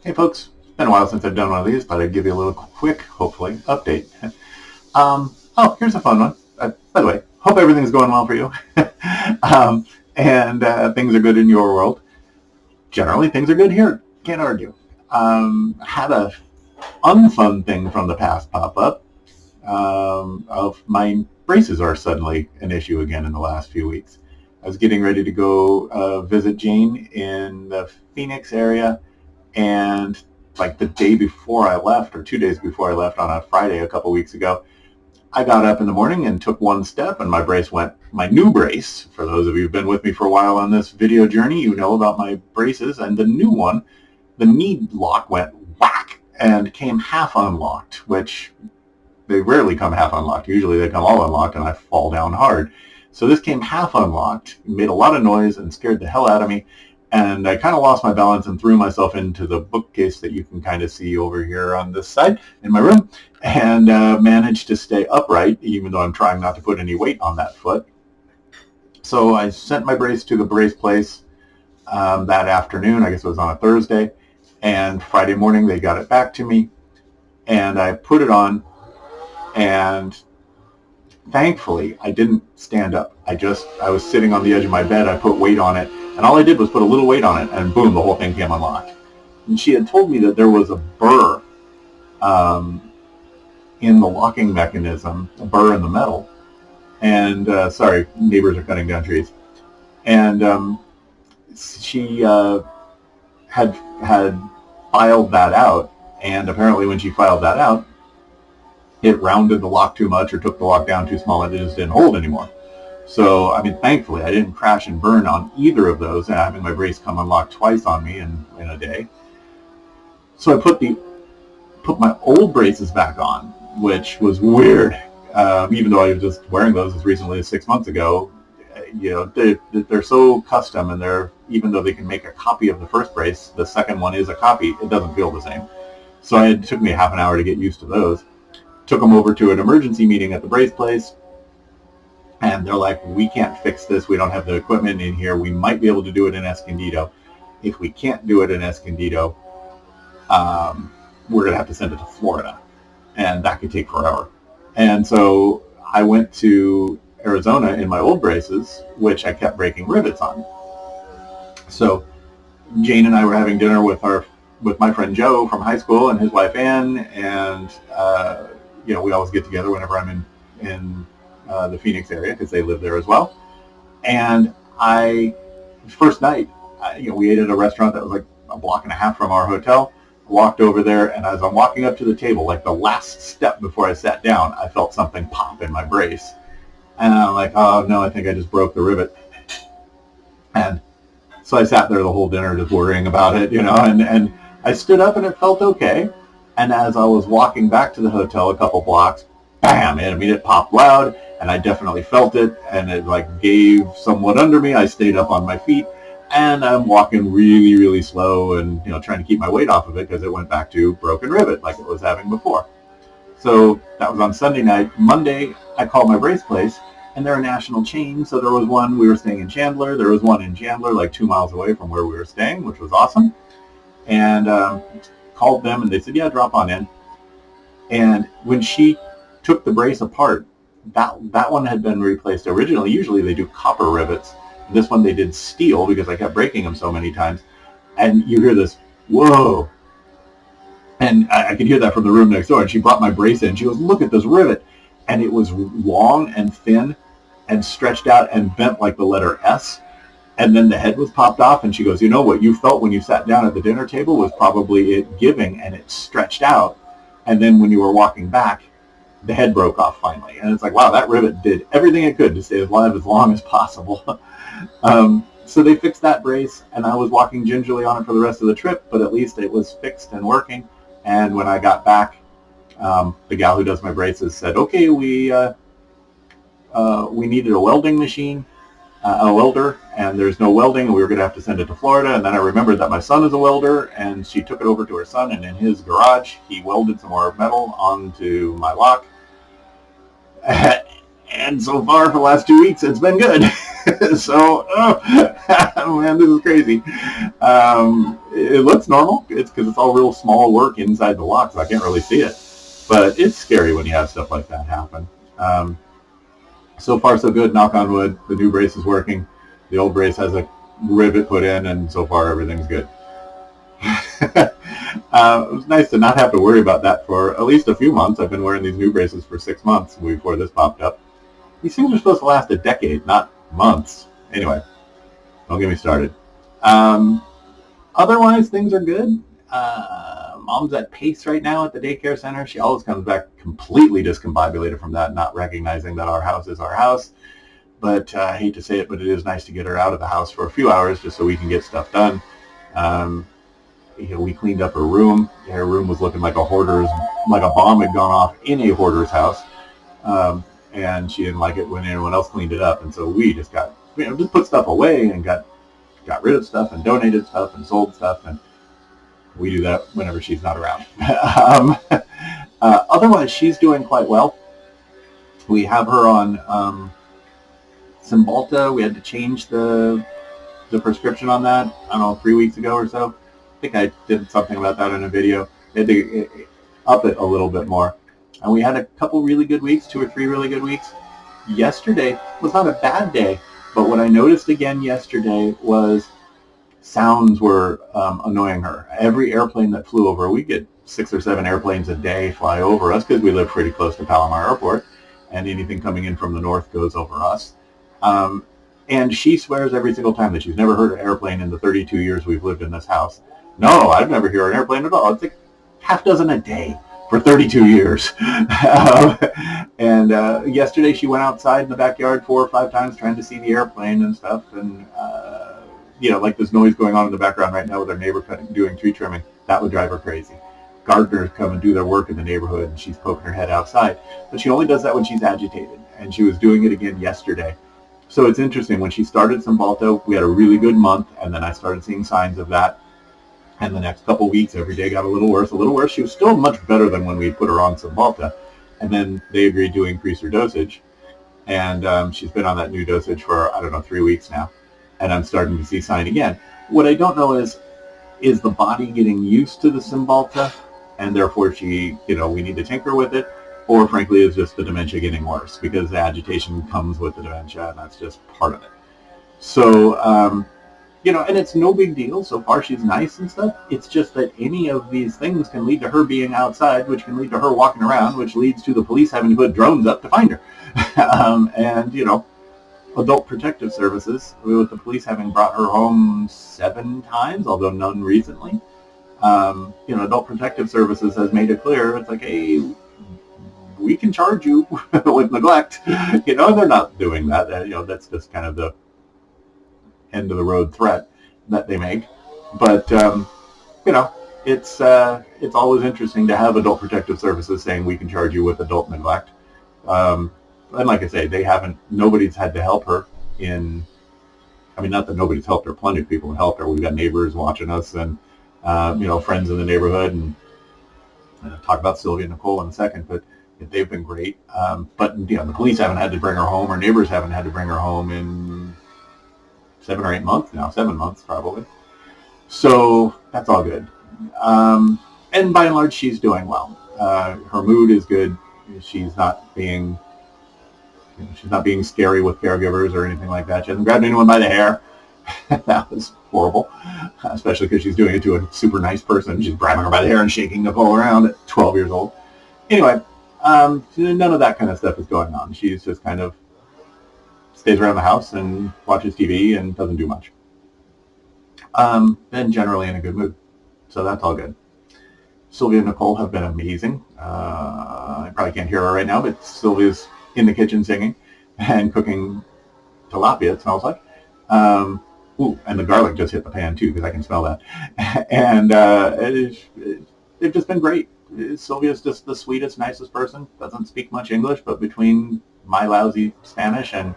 Hey folks, it's been a while since I've done one of these, but I'd give you a little quick, hopefully, update. Here's a fun one. By the way, hope everything's going well for you. um, and things are good in your world. Generally, things are good here. Can't argue. Had a unfun thing from the past pop up. Of my braces are suddenly an issue again in the last few weeks. I was getting ready to go visit Jane in the Phoenix area, and like the day before I left, or 2 days before I left on a Friday a couple weeks ago, I got up in the morning and took one step and my brace went, my new brace, for those of you who've been with me for a while on this video journey, you know about my braces, and the new one, the knee lock went whack and came half unlocked, which they rarely come half unlocked. Usually they come all unlocked and I fall down hard. So this came half unlocked, made a lot of noise and scared the hell out of me. And I kind of lost my balance and threw myself into the bookcase that you can kind of see over here on this side in my room, and managed to stay upright, even though I'm trying not to put any weight on that foot. So I sent my brace to the brace place that afternoon. I guess it was on a Thursday. And Friday morning they got it back to me. And I put it on, and thankfully I didn't stand up. I was sitting on the edge of my bed. I put weight on it. And all I did was put a little weight on it, and boom, the whole thing came unlocked. And she had told me that there was a burr in the locking mechanism, a burr in the metal. And sorry, neighbors are cutting down trees. And she had filed that out, and apparently when she filed that out, it rounded the lock too much or took the lock down too small, and it just didn't hold anymore. So, I mean, thankfully, I didn't crash and burn on either of those, and having my brace come unlocked twice on me in a day. So I put my old braces back on, which was weird, even though I was just wearing those as recently as 6 months ago. You know, they're so custom, and even though they can make a copy of the first brace, the second one is a copy. It doesn't feel the same. So it took me half an hour to get used to those. Took them over to an emergency meeting at the brace place. And they're like, we can't fix this. We don't have the equipment in here. We might be able to do it in Escondido. If we can't do it in Escondido, we're going to have to send it to Florida. And that could take forever. And so I went to Arizona in my old braces, which I kept breaking rivets on. So Jane and I were having dinner with my friend Joe from high school and his wife Ann. And, we always get together whenever I'm in the Phoenix area, because they live there as well. And first night, we ate at a restaurant that was like a block and a half from our hotel. Walked over there, and as I'm walking up to the table, like the last step before I sat down, I felt something pop in my brace. And I'm like, oh no, I think I just broke the rivet. And so I sat there the whole dinner just worrying about it, and I stood up and it felt okay. And as I was walking back to the hotel a couple blocks, bam, it popped loud, and I definitely felt it, and it like gave somewhat under me. I stayed up on my feet, and I'm walking really, really slow and, trying to keep my weight off of it because it went back to broken rivet like it was having before. So that was on Sunday night. Monday, I called my brace place, and they're a national chain. So there was one, we were staying in Chandler. There was one in Chandler, like 2 miles away from where we were staying, which was awesome. And called them, and they said, yeah, drop on in. And when she took the brace apart, that one had been replaced originally. Usually they do copper rivets. This one they did steel because I kept breaking them so many times. And you hear this, whoa. And I could hear that from the room next door. And she brought my brace in. She goes, look at this rivet. And it was long and thin and stretched out and bent like the letter S. And then the head was popped off. And she goes, what you felt when you sat down at the dinner table was probably it giving, and it stretched out. And then when you were walking back, the head broke off finally. And it's like, wow, that rivet did everything it could to stay alive as long as possible. So they fixed that brace, and I was walking gingerly on it for the rest of the trip, but at least it was fixed and working. And when I got back, the gal who does my braces said, okay, we needed a welding machine, a welder, and there's no welding, and we were going to have to send it to Florida. And then I remembered that my son is a welder, and she took it over to her son, and in his garage, he welded some more metal onto my lock. And so far, for the last 2 weeks, it's been good. So, oh, man, this is crazy. It looks normal. It's because it's all real small work inside the lock, so I can't really see it. But it's scary when you have stuff like that happen. So far, so good. Knock on wood. The new brace is working. The old brace has a rivet put in, and so far, everything's good. It was nice to not have to worry about that for at least a few months. I've been wearing these new braces for 6 months before this popped up. These things are supposed to last a decade, not months. Anyway, don't get me started. Otherwise, things are good. Mom's at Pace right now at the daycare center. She always comes back completely discombobulated from that, not recognizing that our house is our house. But I hate to say it, but it is nice to get her out of the house for a few hours just so we can get stuff done. We cleaned up her room. Her room was looking like a hoarder's, like a bomb had gone off in a hoarder's house. And she didn't like it when anyone else cleaned it up. And so we just just put stuff away and got rid of stuff and donated stuff and sold stuff. And we do that whenever she's not around. Otherwise, she's doing quite well. We have her on Cymbalta. We had to change the prescription on that, I don't know, 3 weeks ago or so. I think I did something about that in a video. We had to up it a little bit more. And we had a couple really good weeks, 2 or 3 really good weeks. Yesterday was not a bad day, but what I noticed again yesterday was sounds were annoying her. Every airplane that flew over, we get 6 or 7 airplanes a day fly over us because we live pretty close to Palomar Airport, and anything coming in from the north goes over us. And she swears every single time that she's never heard an airplane in the 32 years we've lived in this house. No, I've never heard an airplane at all. It's like half dozen a day for 32 years. And yesterday she went outside in the backyard 4 or 5 times trying to see the airplane and stuff. And, like this noise going on in the background right now with our neighbor doing tree trimming, that would drive her crazy. Gardeners come and do their work in the neighborhood and she's poking her head outside. But she only does that when she's agitated. And she was doing it again yesterday. So it's interesting. When she started Cymbalta, we had a really good month. And then I started seeing signs of that. And the next couple weeks, every day got a little worse. She was still much better than when we put her on Cymbalta. And then they agreed to increase her dosage. And she's been on that new dosage for, 3 weeks now. And I'm starting to see sign again. What I don't know is the body getting used to the Cymbalta, and therefore we need to tinker with it, or frankly is just the dementia getting worse, because the agitation comes with the dementia, and that's just part of it. So, and it's no big deal. So far, she's nice and stuff. It's just that any of these things can lead to her being outside, which can lead to her walking around, which leads to the police having to put drones up to find her. Adult Protective Services, with the police having brought her home 7 times, although none recently. Adult Protective Services has made it clear, it's like, hey, we can charge you with neglect. They're not doing that. That's just kind of the end of the road threat that they make. But it's always interesting to have Adult Protective Services saying we can charge you with adult neglect. And like I say, nobody's had to help her not that nobody's helped her, plenty of people have helped her. We've got neighbors watching us and friends in the neighborhood, and I'll talk about Sylvia and Nicole in a second, but they've been great. But the police haven't had to bring her home, or neighbors haven't had to bring her home in 7 or 8 months now, 7 months probably. So that's all good. And by and large, she's doing well. Her mood is good. She's not being scary with caregivers or anything like that. She hasn't grabbed anyone by the hair. That was horrible, especially because she's doing it to a super nice person. She's grabbing her by the hair and shaking Nicole around at 12 years old. Anyway, none of that kind of stuff is going on. She's just kind of stays around the house and watches TV and doesn't do much. Then generally in a good mood. So that's all good. Sylvia and Nicole have been amazing. I probably can't hear her right now, but Sylvia's in the kitchen singing and cooking tilapia, it smells like. And the garlic just hit the pan too, because I can smell that. And they've just been great. Sylvia's just the sweetest, nicest person. Doesn't speak much English, but between my lousy Spanish and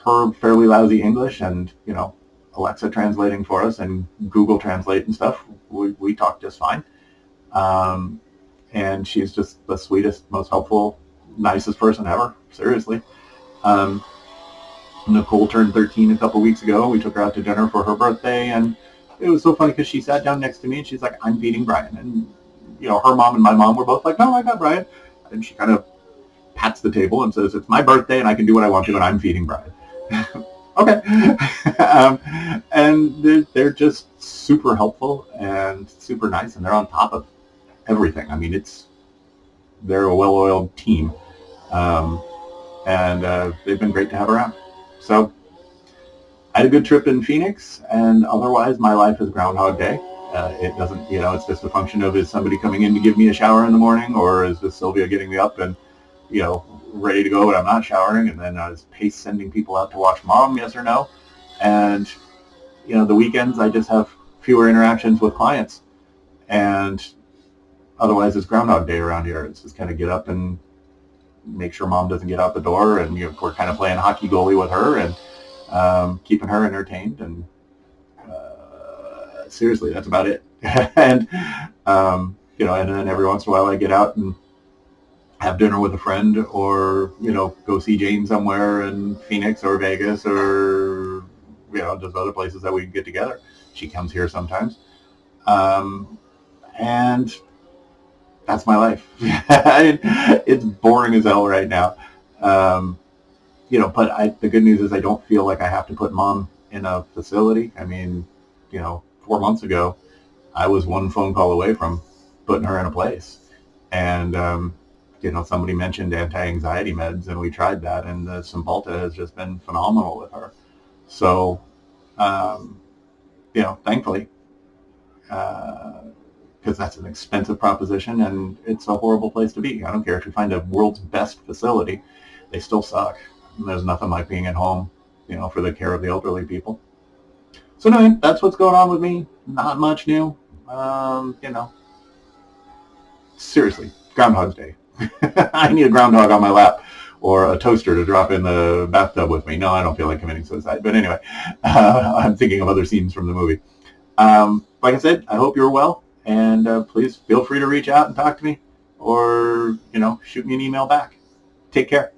her fairly lousy English and, Alexa translating for us and Google Translate and stuff, we talk just fine. And she's just the sweetest, most helpful, nicest person ever. Seriously. Um, Nicole turned 13 a couple weeks ago. We took her out to dinner for her birthday, and it was so funny because she sat down next to me and she's like, "I'm feeding Brian." And, her mom and my mom were both like, "No, I got Brian." And she kind of pats the table and says, "It's my birthday and I can do what I want to, and I'm feeding Brian." Okay. um, and they're just super helpful and super nice, and they're on top of everything. I mean, they're a well-oiled team, um, and they've been great to have around. So I had a good trip in Phoenix, and otherwise my life is Groundhog Day. It doesn't, it's just a function of, is somebody coming in to give me a shower in the morning, or is this Sylvia getting me up and, ready to go and I'm not showering, and then is Pace sending people out to watch Mom, yes or no? And, the weekends I just have fewer interactions with clients, and otherwise it's Groundhog Day around here. It's just kind of get up and make sure Mom doesn't get out the door, and we're kind of playing hockey goalie with her, and keeping her entertained, and seriously, that's about it. And and then every once in a while I get out and have dinner with a friend, or go see Jane somewhere in Phoenix or Vegas, or just other places that we can get together. She comes here sometimes, and that's my life. It's boring as hell right now. But the good news is I don't feel like I have to put Mom in a facility. I mean, 4 months ago, I was one phone call away from putting her in a place. And, somebody mentioned anti-anxiety meds, and we tried that, and the Cymbalta has just been phenomenal with her. So, thankfully, because that's an expensive proposition, and it's a horrible place to be. I don't care if you find a world's best facility, they still suck. And there's nothing like being at home, for the care of the elderly people. So anyway, that's what's going on with me. Not much new. Seriously, Groundhog's Day. I need a groundhog on my lap, or a toaster to drop in the bathtub with me. No, I don't feel like committing suicide. But anyway, I'm thinking of other scenes from the movie. Like I said, I hope you're well, and please feel free to reach out and talk to me, or shoot me an email back. Take care.